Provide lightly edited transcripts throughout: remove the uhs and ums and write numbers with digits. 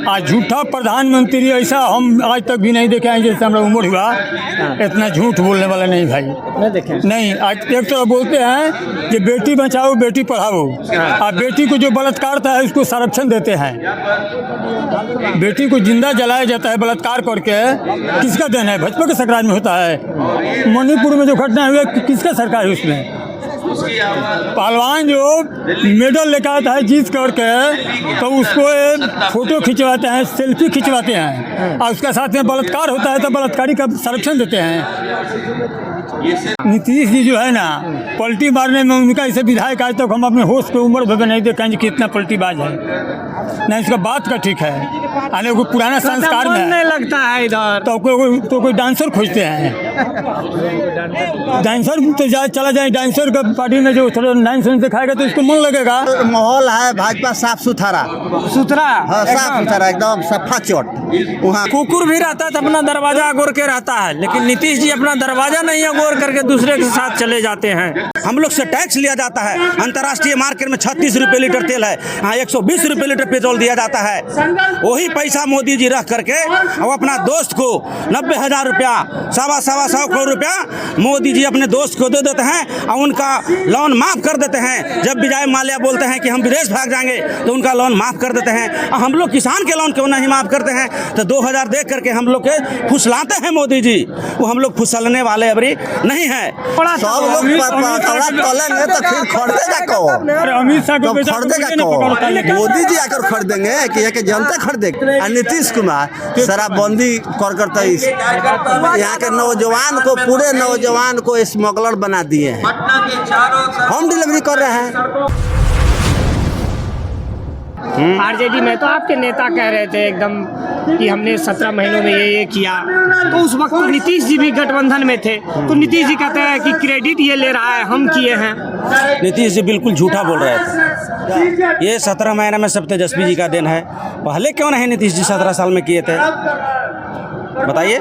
आज झूठा प्रधानमंत्री ऐसा हम आज तक भी नहीं देखे हैं। जैसे हमारा उम्र हुआ इतना झूठ बोलने वाला नहीं भाई, नहीं देखे। नहीं। आज एक तो बोलते हैं कि बेटी बचाओ बेटी पढ़ाओ, और बेटी को जो बलात्कार है उसको संरक्षण देते हैं। बेटी को जिंदा जलाया जाता है बलात्कार करके, किसका देन है? भाजपा के सरकार में होता है। मणिपुर में जो घटना हुई किसका सरकार है? उसमें पहलवान जो मेडल लेकर आता है जीत करके, तो उसको फोटो खिंचवाते हैं, सेल्फी खिंचवाते हैं, और उसके साथ में बलात्कार होता है तो बलात्कारी का संरक्षण देते हैं। नीतीश जी जो है ना, पलटी मारने में उनका ऐसे विधायक आज तक हम अपने होश पे उम्र भर नहीं देखें कि कितना पलटीबाज है। नहीं, उसका बात का ठीक है, आने को पुराना संस्कार में नहीं लगता है इधर तो कोई डांसर खोजते हैं। डांसर तो चला जाए डांसर का पार्टी में जो थोड़ा डांस दिखाएगा तो उसको मन लगेगा। माहौल है भाजपा साफ सुथरा, हाँ, साफ सुथरा एकदम सफा चोट। वहाँ कुकुर भी रहता है तो अपना दरवाजा अगोर के रहता है, लेकिन नीतीश जी अपना दरवाजा नहीं अगोर करके दूसरे के साथ चले जाते हैं। हम लोग से टैक्स लिया जाता है। अंतर्राष्ट्रीय मार्केट में 36 रुपये लीटर तेल है, यहाँ 120 रुपये लीटर पेट्रोल दिया जाता है। वही पैसा मोदी जी रख करके और अपना दोस्त को 90,000 रुपया, सवा करोड़ रुपया मोदी जी अपने दोस्त को दे देते हैं और उनका लोन माफ कर देते हैं। जब विजय माल्या बोलते हैं कि हम विदेश भाग जाएंगे तो उनका लोन माफ कर देते हैं। और हम लोग किसान के लोन क्यों नहीं माफ करते हैं? तो 2000 दे करके हम लोग के फुसलाते हैं मोदी जी। वो हम लोग फुसलने वाले अभी नहीं है। सब लोग तोलेंगे तो फिर खरीदेगा कौन? अमित शाह को खरीदेगा कौन? मोदी जी आकर खरीदेंगे कि ये जनता खरीदेगी? और नीतीश कुमार शराबबंदी कर यहाँ के नौजवान को, पूरे नौजवान को स्मगलर बना दिए हैं। होम डिलीवरी कर रहे हैं। आरजेडी में तो आपके नेता कह रहे थे एकदम कि हमने 17 महीनों में ये किया, तो उस वक्त तो नीतीश जी भी गठबंधन में थे, तो नीतीश जी कहते हैं कि क्रेडिट ये ले रहा है, हम किए हैं। नीतीश जी बिल्कुल झूठा बोल रहे थे। ये 17 महीने में सब तेजस्वी जी का दिन है। पहले क्यों नहीं नीतीश जी 17 साल में किए थे? बताइए।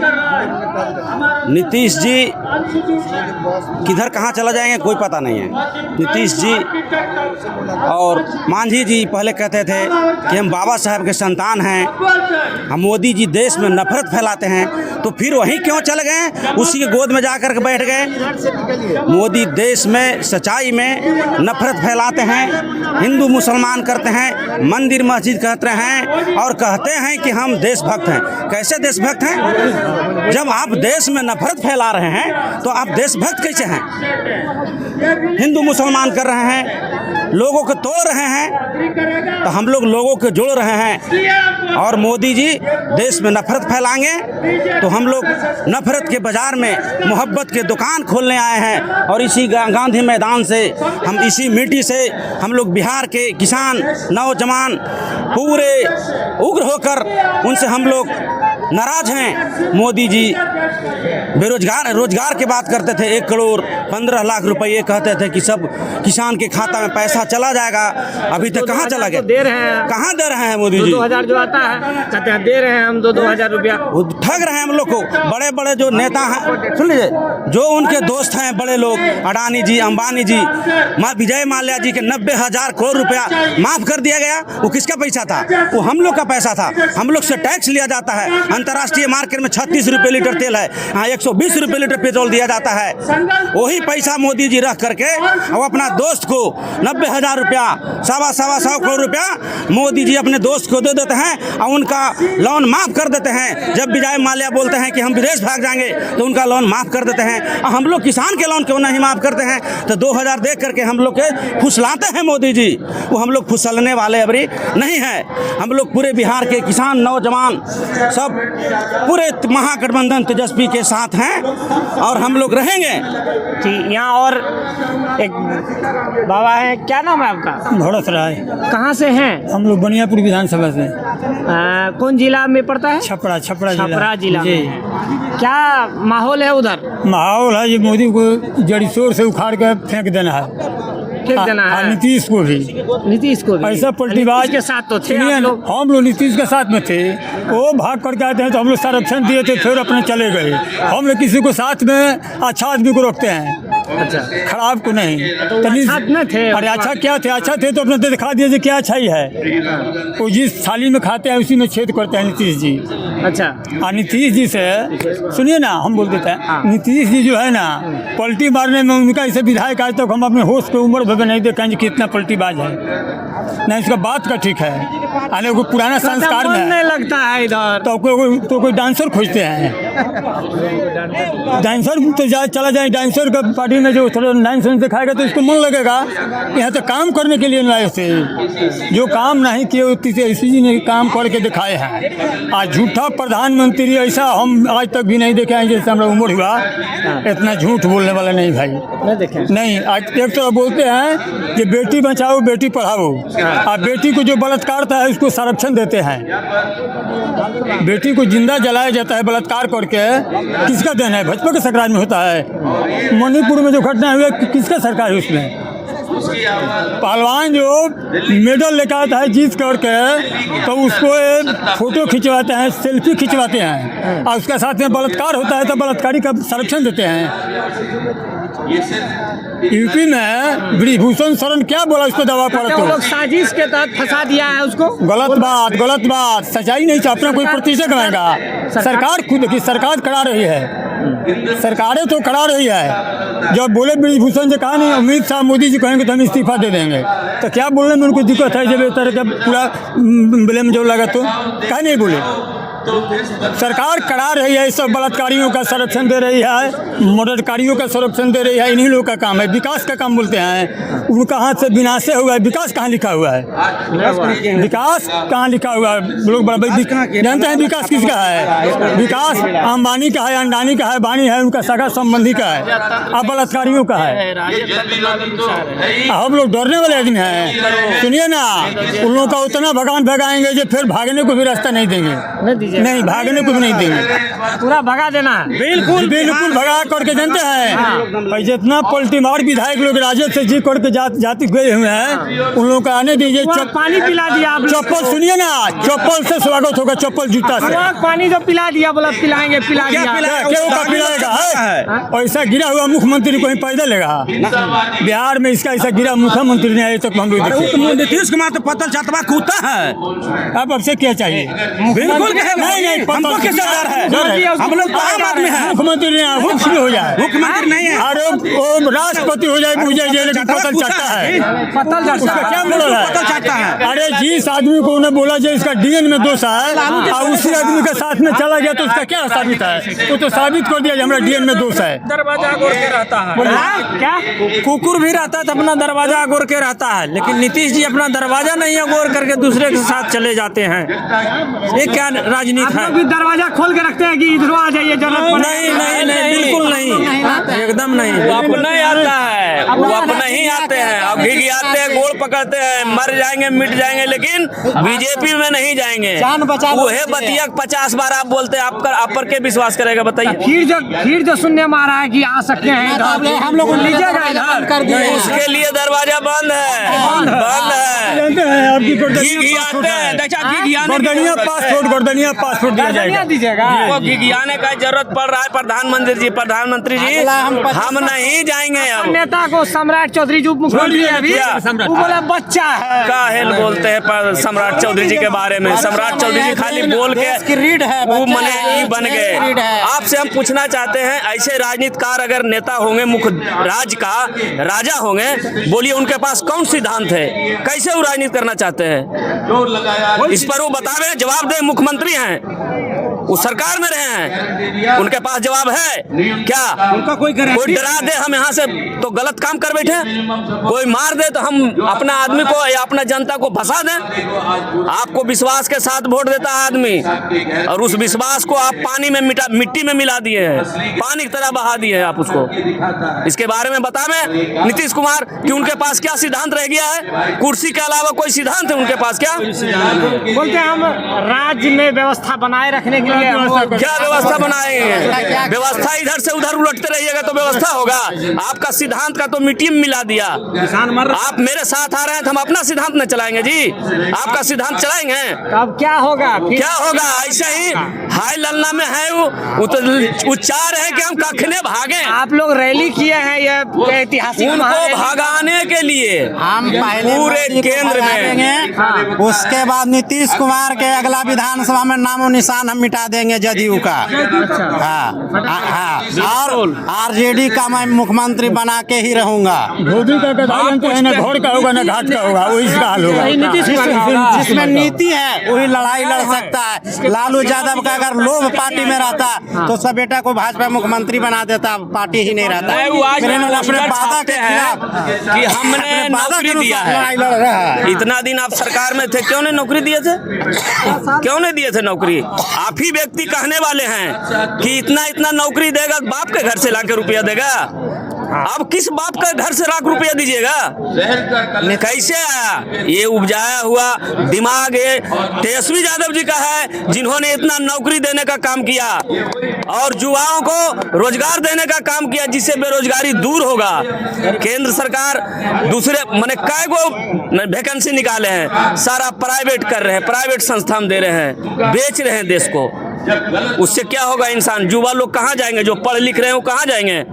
नीतीश जी किधर कहाँ चला जाएंगे कोई पता नहीं है। नीतीश जी और मांझी जी पहले कहते थे कि हम बाबा साहब के संतान हैं, हम मोदी जी देश में नफरत फैलाते हैं, तो फिर वहीं क्यों चले गए? उसी के गोद में जाकर के बैठ गए। मोदी देश में सच्चाई में नफरत फैलाते हैं, हिंदू मुसलमान करते हैं, मंदिर मस्जिद कहते हैं और कहते हैं कि हम देशभक्त हैं। कैसे देशभक्त हैं? जब आप देश में नफरत फैला रहे हैं तो आप देशभक्त कैसे हैं? हिंदू मुसलमान कर रहे हैं, लोगों को तोड़ रहे हैं, तो हम लोग लोगों को जोड़ रहे हैं। और मोदी जी देश में नफरत फैलाएंगे तो हम लोग नफरत के बाजार में मोहब्बत के दुकान खोलने आए हैं। और इसी गांधी मैदान से, हम इसी मिट्टी से हम लोग बिहार के किसान नौजवान पूरे उग्र होकर उनसे हम लोग नाराज हैं। मोदी जी रोजगार की बात करते थे, 1 करोड़ 15 लाख रुपए कहते थे कि सब किसान के खाता में पैसा चला जाएगा। अभी तक कहाँ चला गया? दे रहे हैं। कहाँ दे रहे हैं मोदी जी? 2000 जो आता है कहते हैं दे रहे हैं हम 2-2 रुपया। वो ठग रहे हैं हम लोग को। बड़े बड़े जो नेता हैं, सुन लीजिए, जो उनके दोस्त हैं बड़े लोग, अडानी जी, अंबानी जी, विजय माल्या जी के 90,000 करोड़ रुपया माफ कर दिया गया। वो किसका पैसा था? वो हम लोग का पैसा था। हम लोग से टैक्स लिया जाता है। अंतर्राष्ट्रीय मार्केट में 36 रुपये लीटर तेल है, यहाँ 120 रुपये लीटर पेट्रोल दिया जाता है। वही पैसा मोदी जी रख करके और अपना दोस्त को 90,000 रुपया, सवा करोड़ रुपया मोदी जी अपने दोस्त को दे देते हैं और उनका लोन माफ कर देते हैं। जब विजय माल्या बोलते हैं कि हम विदेश भाग जाएंगे तो उनका लोन माफ कर देते हैं। और हम लोग किसान के लोन क्यों नहीं माफ करते हैं? तो 2000 दे करके हम लोग के फुसलाते हैं मोदी जी। वो हम लोग फुसलने वाले अभी नहीं है। हम लोग पूरे बिहार के किसान नौजवान सब पूरे महागठबंधन तेजस्वी के साथ हैं और हम लोग रहेंगे। ठीक। यहाँ और एक बाबा है, क्या नाम है आपका? भरत राय। कहाँ से हैं? हम लोग बनियापुर विधानसभा से। कौन जिला में पड़ता है? छपरा जिला जी। क्या माहौल है उधर? माहौल है ये मोदी को जड़ी शोर से उखाड़ कर फेंक देना है। नीतीश को भी ऐसा पलटीबाज के साथ तो थे हम लोग नीतीश के साथ में थे। वो भाग करके आते हैं तो हम लोग संरक्षण दिए थे, फिर अपने चले गए। हम लोग किसी को साथ में अच्छा आदमी को रखते हैं। अच्छा खराब को नहीं। तो अच्छा न थे। अरे अच्छा क्या थे, अच्छा थे तो अपने तो दिखा दिए क्या अच्छाई है। वो जिस थाली में खाते हैं उसी में छेद करते हैं नीतीश जी। अच्छा और नीतीश जी से सुनिए ना, हम बोल देते हैं नीतीश जी जो है ना पलटी मारने में उनका ऐसे विधायक आज तक हम अपने होश के उम्र भर नहीं देखे कि कितना पलटीबाज है। नहीं उसका बात का ठीक है, अरे वो पुराना संस्कार में नहीं लगता है इधर तो कोई डांसर खोजते हैं। डांसर तो चला जाए डांसर का पार्टी में जो थोड़ा डांस दिखाएगा तो उसको मन लगेगा। यहाँ तो काम करने के लिए लाए थे, जो काम नहीं किए इसी जी ने काम करके दिखाए हैं। आज झूठा प्रधानमंत्री ऐसा हम आज तक भी नहीं देखे हैं, जैसे हमारा उम्र हुआ इतना झूठ बोलने वाला नहीं भाई नहीं देखे। नहीं। आज एक तो बोलते हैं कि बेटी बचाओ बेटी पढ़ाओ, और बेटी को जो बलात्कारता है उसको संरक्षण देते हैं। बेटी को जिंदा जलाया जाता है बलात्कार करके, किसका देन है? भाजपा के सरकार में होता है। मणिपुर में जो घटना हुई किसका सरकार है? उसमें पहलवान जो मेडल लेकर आता है जीत करके तो उसको फोटो खिंचवाते हैं, सेल्फी खिंचवाते हैं, और उसके साथ में बलात्कार होता है तो बलात्कारी का संरक्षण देते हैं। यूपी में ब्रिजभूषण शरण क्या बोला उसको दवा पर वो लोग साजिश के तहत फंसा दिया है उसको। गलत बात सच्चाई नहीं चाहिए, अपना कोई प्रतिशत कराएगा। सरकार खुद की सरकार करा रही है, सरकारें तो करा रही है। जब बोले ब्रिजभूषण से कहा नहीं अमित शाह मोदी जी कहेंगे तो हम इस्तीफा दे देंगे, तो क्या बोलने में उनको दिक्कत है? जब इस तरह का पूरा ब्लेम जो लगा तो क्या नहीं बोले? सरकार करा रही है, सब बलात्कारियों का संरक्षण दे रही है, मर्डरकारियों का संरक्षण दे रही है। इन्हीं लोगों का काम है, विकास का काम बोलते हैं। उनका हाथ से विनाश हुआ है, विकास कहाँ लिखा हुआ है? विकास कहाँ लिखा हुआ है? लोग बराबर जानते हैं विकास किसका है? विकास अंबानी का है, अंडानी का है, बानी है, उनका सगा संबंधी का है, अब बलात्कारियों का है। हम लोग डरने वाले आदमी हैं। सुनिए ना, उन लोगों का उतना भगवान भगाएंगे जो फिर भागने को भी रास्ता नहीं देंगे। नहीं भागने को भी नहीं देंगे, पूरा भगा देना है। बिल्कुल बिल्कुल भगा करके जानते हैं। जितना पलटी मार विधायक लोग राजद से जी करके जाती गए हुए हैं, उन लोगों का आने दीजिए। पानी पिला दिया आप, चप्पल सुनिए ना, चप्पल से स्वागत होगा, चप्पल जूता से। पानी जो पिला दिया बोला पिलाएंगे, पिला दिया क्या पिलाएगा? ऐसा गिरा हुआ मुख्यमंत्री को ही पैदा लेगा बिहार में? इसका ऐसा गिरा मुख्यमंत्री ने आए तक हम लोग नीतीश कुमार तो पतल चतवा कूता है। अब से क्या चाहिए? बिल्कुल नहीं, हमको किसका डर है? हम लोग तो आम आदमी हैं। मुख्यमंत्री मुख्य हो जाए, मुख्यमंत्री नहीं है, अरे वो राष्ट्रपति हो जाए, पूजा लेकिन पतल चढ़ता है। पतल उसका क्या मॉडल है? पतल चढ़ता है। अरे जिस आदमी को उन्हें बोला जाए इसका डीएन में दोष है और उसी आदमी के साथ में चला गया तो उसका क्या साबित है? वो तो साबित कर दिया हमारा डीएन में दोष है। दरवाजा गोर के रहता है क्या? कुकुर भी रहता है तो अपना दरवाजा गोर के रहता है, लेकिन नीतीश जी अपना दरवाजा नहीं गोर करके दूसरे के साथ चले जाते हैं। ये क्या राजनीति है? भी दरवाजा खोल के रखते हैं कि इधर आ जाइए, जरूरत पड़े। नहीं बिल्कुल नहीं, एकदम नहीं। वो अपना ही आता है, वो अपना ही आते हैं, अब घिघ आते हैं, गोड़ पकड़ते हैं, मर जाएंगे मिट जाएंगे, लेकिन बीजेपी में नहीं जाएंगे। वो है बतिया 50 बार आप बोलते हैं, आप पर के विश्वास करेगा बताइए? फिर जो सुनने में आ रहा है कि आ सकते हैं इधर, हम लोग लीजिएगा इधर, उसके लिए दरवाजा बंद है, बंद है। गर्दनिया पासपोर्ट दिया जाएगा, दीजिएगा। वो घिघियाने का जरूरत पड़ रहा है प्रधानमंत्री जी, हम नहीं जाएंगे। अब नेता को सम्राट चौधरी जो मुख्यमंत्री है अभी, वो बोला बच्चा है। काहेल बोलते हैं सम्राट चौधरी जी के बारे में? सम्राट चौधरी जी खाली बोल के रीड है, वो मने बन गए। आपसे हम पूछना चाहते हैं, ऐसे राजनीतिकार अगर नेता होंगे, मुख्य राज्य का राजा होंगे, बोलिए उनके पास कौन सिद्धांत है? कैसे वो राजनीति करना चाहते हैं? इस पर वो बतावे, जवाब दे। मुख्यमंत्री हैं, वो सरकार में रहे हैं, उनके पास जवाब है क्या? उनका कोई डरा दे हम यहाँ से तो गलत काम कर बैठे, कोई मार दे तो हम अपना आदमी को या अपना जनता को फंसा दें। आपको विश्वास के साथ वोट देता है आदमी, और उस विश्वास को आप पानी में मिट्टी में मिला दिए हैं, पानी की तरह बहा दिए हैं आप उसको। इसके बारे में बतावें नीतीश कुमार कि उनके पास क्या सिद्धांत रह गया है? कुर्सी के अलावा कोई सिद्धांत है उनके पास क्या? बोलते हम राज्य में व्यवस्था बनाए रखने के लिए क्या व्यवस्था बनाएंगे? व्यवस्था इधर से उधर उलटते रहिएगा तो व्यवस्था होगा? आपका सिद्धांत का तो मिट्टी में मिला दिया। आप मेरे साथ आ रहे हैं तो हम अपना सिद्धांत न चलाएंगे जी, आपका सिद्धांत चलाएंगे? अब क्या होगा? क्या होगा? ऐसे ही हाय ललना में है वो तो उच्चार है कि हम कखने भागे। आप लोग रैली किए हैं ये ऐतिहासिक उनको महारैली। भगाने के लिए हम पहले पूरे मोदी को केंद्र भगा में देंगे, उसके बाद नीतीश कुमार के अगला विधानसभा में नामो निशान हम मिटा देंगे जदयू का। हाँ, और आरजेडी का मैं मुख्यमंत्री बना के ही रहूंगा। धोबी का गधा जानते हैं, ना घोड़ का होगा ना घाट का होगा, वही इसका हाल होगा। जिसमें नीति है वही लड़ाई लड़ सकता है। लालू यादव का अगर लोभ पार्टी में रहता तो उसका बेटा को भाजपा मुख्यमंत्री बना देता, पार्टी ही नहीं रहता। वो आज मेरे लोग अपने पोस्टर वादा छापते के हैं खिलाफ कि हमने नौकरी दिया लड़ाई लड़ रहा है। है। इतना दिन आप सरकार में थे, क्यों नहीं नौकरी दिए थे? क्यों नहीं दिए थे नौकरी? आप ही व्यक्ति कहने वाले हैं कि इतना इतना नौकरी देगा, बाप के घर से लाके रुपया देगा। अब किस बाप का घर से लाख रुपया दीजिएगा? कैसे आया? ये उपजाया हुआ दिमाग है तेजस्वी यादव जी का है, जिन्होंने इतना नौकरी देने का काम किया और युवाओं को रोजगार देने का काम किया, जिससे बेरोजगारी दूर होगा। केंद्र सरकार दूसरे माने काय को वैकेंसी निकाले हैं, सारा प्राइवेट कर रहे हैं, प्राइवेट संस्थान दे रहे हैं, बेच रहे हैं देश को। उससे क्या होगा? इंसान युवा लोग कहाँ जाएंगे? जो पढ़ लिख रहे हैं वो कहाँ जाएंगे?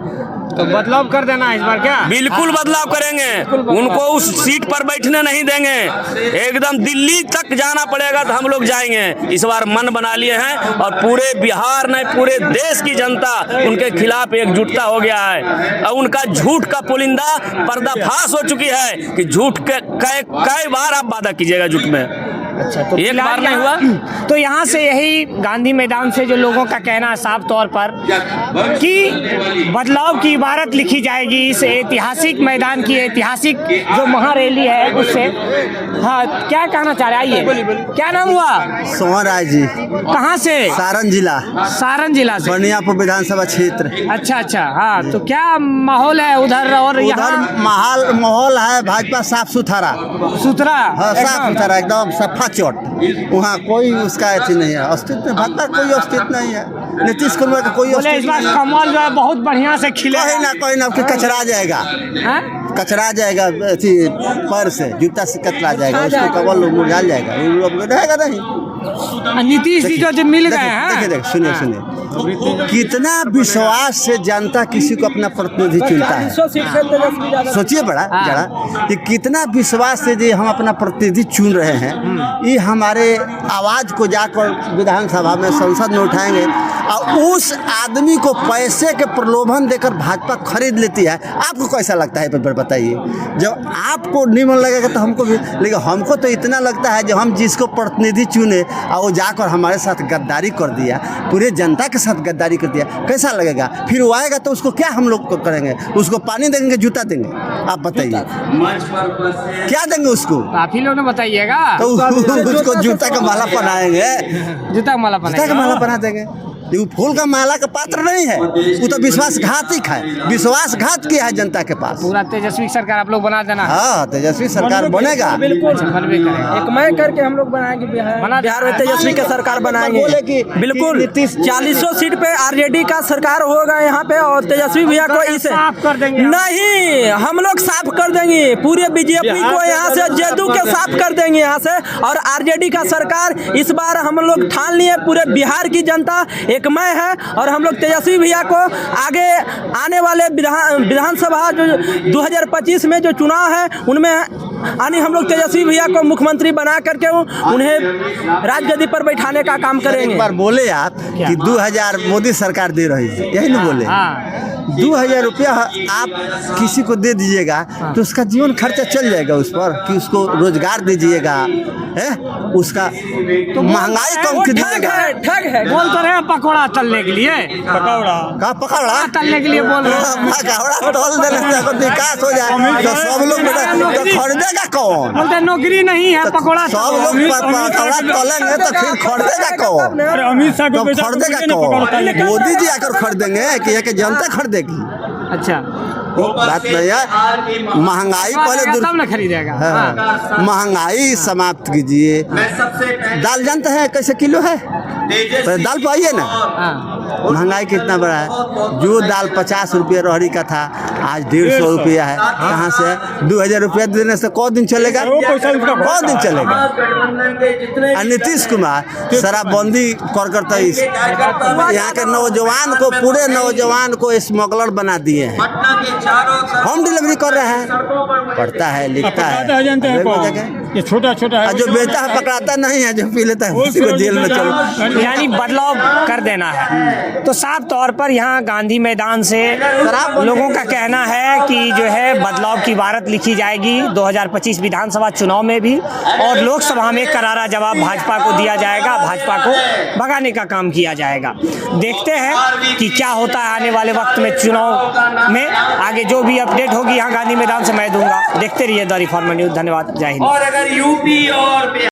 तो बदलाव कर देना है इस बार क्या? बिल्कुल बदलाव करेंगे। उनको उस सीट पर बैठने नहीं देंगे, एकदम दिल्ली तक जाना पड़ेगा तो हम लोग जाएंगे। इस बार मन बना लिए हैं और पूरे बिहार नहीं पूरे देश की जनता उनके खिलाफ एकजुटता हो गया है। और उनका झूठ का पुलिंदा पर्दाफाश हो चुकी है कि झूठ के कई बार आप वादा कीजिएगा झूठ में। अच्छा, तो एक बार नहीं हुआ। तो यहाँ से यही गांधी मैदान से जो लोगों का कहना है साफ तौर पर कि बदलाव की इबारत लिखी जाएगी इस ऐतिहासिक मैदान की, ऐतिहासिक जो महारैली है उससे। हाँ, क्या कहना चाह रहे? आइए, क्या नाम हुआ? सोहन राय जी, कहाँ से? सारण जिला, सारण जिला से। बनियापुर विधानसभा क्षेत्र। अच्छा अच्छा, हाँ, तो क्या माहौल है उधर? और यहाँ माहौल है भाजपा साफ सुथरा, सुथरा, साफ सुथरा एकदम सफा चौट। वहाँ कोई उसका अथी नहीं है, अस्तित्व भाजपा कोई अस्तित्व नहीं है। नीतीश कुमार का कोई बोले इस बार कमल जो है बहुत बढ़िया से खिले। कोई ना कचरा जाएगा, कचरा जाएगा, अथी पैर से जूता से कचरा जाएगा, उसको कमल मुरझा जाएगा, रहेगा नहीं। नीतीश जी जो मिल गए हैं, देखिए सुनिए कितना विश्वास से जनता किसी को अपना प्रतिनिधि चुनता है। सोचिए बड़ा जरा कि कितना विश्वास से जो हम अपना प्रतिनिधि चुन रहे हैं, ये हमारे आवाज़ को जाकर विधानसभा में संसद में उठाएंगे और उस आदमी को पैसे के प्रलोभन देकर भाजपा खरीद लेती है। आपको कैसा लगता है बताइए? जब आपको नहीं मन लगेगा तो हमको भी, लेकिन हमको तो इतना लगता है जब हम जिसको प्रतिनिधि चुने और वो जाकर हमारे साथ गद्दारी कर दिया, पूरे जनता के साथ गद्दारी कर दिया, कैसा लगेगा? फिर वो आएगा तो उसको क्या हम लोग करेंगे? उसको पानी देंगे, जूता देंगे? आप बताइए क्या देंगे उसको? आप ही लोग ने बताइएगा। तो उसको जूता का माला पहनाएंगे, जूता का माला बना देंगे। वो फूल का माला का पात्र नहीं है, वो तो विश्वासघातिक है, विश्वासघात किया है जनता के पास। पूरा तेजस्वी सरकार आप लोग बना देना। हाँ, तेजस्वी सरकार बनेगा, एक मैं करके हम लोग बनाएंगे बिहार में तेजस्वी की सरकार बनाएंगे। बोले कि बिल्कुल 40 सीट पे आरजेडी का सरकार होगा यहाँ पे और तेजस्वी भैया को इसे साफ कर देंगे। नहीं, हम लोग साफ कर देंगे पूरे बीजेपी को यहाँ से, जेडू के साफ कर देंगे यहाँ से। और आरजेडी का सरकार इस बार हम लोग ठान लिए, पूरे बिहार की जनता एक मैं है और हम लोग तेजस्वी भैया को आगे आने वाले विधानसभा जो 2025 में जो चुनाव है उनमें यानी हम लोग तेजस्वी भैया को मुख्यमंत्री बना करके उन्हें राजगद्दी पर बैठाने का काम करेंगे। एक बार बोले आप कि 2000 मोदी सरकार दे रही है, यही नहीं बोले? 2000 रुपया आप किसी को दे दीजिएगा तो उसका जीवन खर्चा चल जाएगा उस पर, कि उसको रोजगार दीजिएगा, है उसका तो महंगाई कम कीजिएगा। ठग है बोल तो रहे पकौड़ा तलने के लिए, पकौड़ा तलने के लिए बोल रहे हैं। पकौड़ा तल देने से विकास हो जाए तो सब लोग तो खरीदेगा कौन? बोलते नौकरी नहीं है, पकौड़ा सब लोग पकौड़ा तलेंगे तो फिर खरीदेगा कौन? अमित शाह तो खरीदेगा कौन? मोदी जी आकर खरीदेंगे कि जनता खरीदेगी? अच्छा, बात नहीं है। महंगाई पहले तब ना खरीदेगा। हाँ, महंगाई समाप्त कीजिए। दाल जानते हैं कैसे किलो है? दाल पाइए ना, महंगाई कितना बड़ा है। जो दाल 50 रुपये रोहड़ी का था आज 150 रुपया है। कहाँ से 2000 रुपया देने से कौ दिन चलेगा, कौ दिन चलेगा। और नीतीश कुमार शराबबंदी करता यहाँ के नौजवान को, पूरे नौजवान को स्मगलर बना दिए हैं। होम डिलीवरी कर रहे हैं, पढ़ता है लिखता है, जानते हैं कौन? ये छोटा छोटा है, जो बेचता है पकड़ाता नहीं है, जो पी लेता है उसी को जेल में चलो। यानी बदलाव कर देना है। तो साफ तौर पर यहाँ गांधी मैदान से लोगों का कहना है कि जो है बदलाव की इबारत लिखी जाएगी 2025 विधानसभा चुनाव में भी, और लोकसभा में करारा जवाब भाजपा को दिया जाएगा, भाजपा को भगाने का काम किया जाएगा। देखते हैं कि क्या होता है आने वाले वक्त में चुनाव में। आगे जो भी अपडेट होगी यहाँ गांधी मैदान से मैं दूंगा। देखते रहिए द रिफॉर्मर न्यूज़। धन्यवाद, जय हिंद।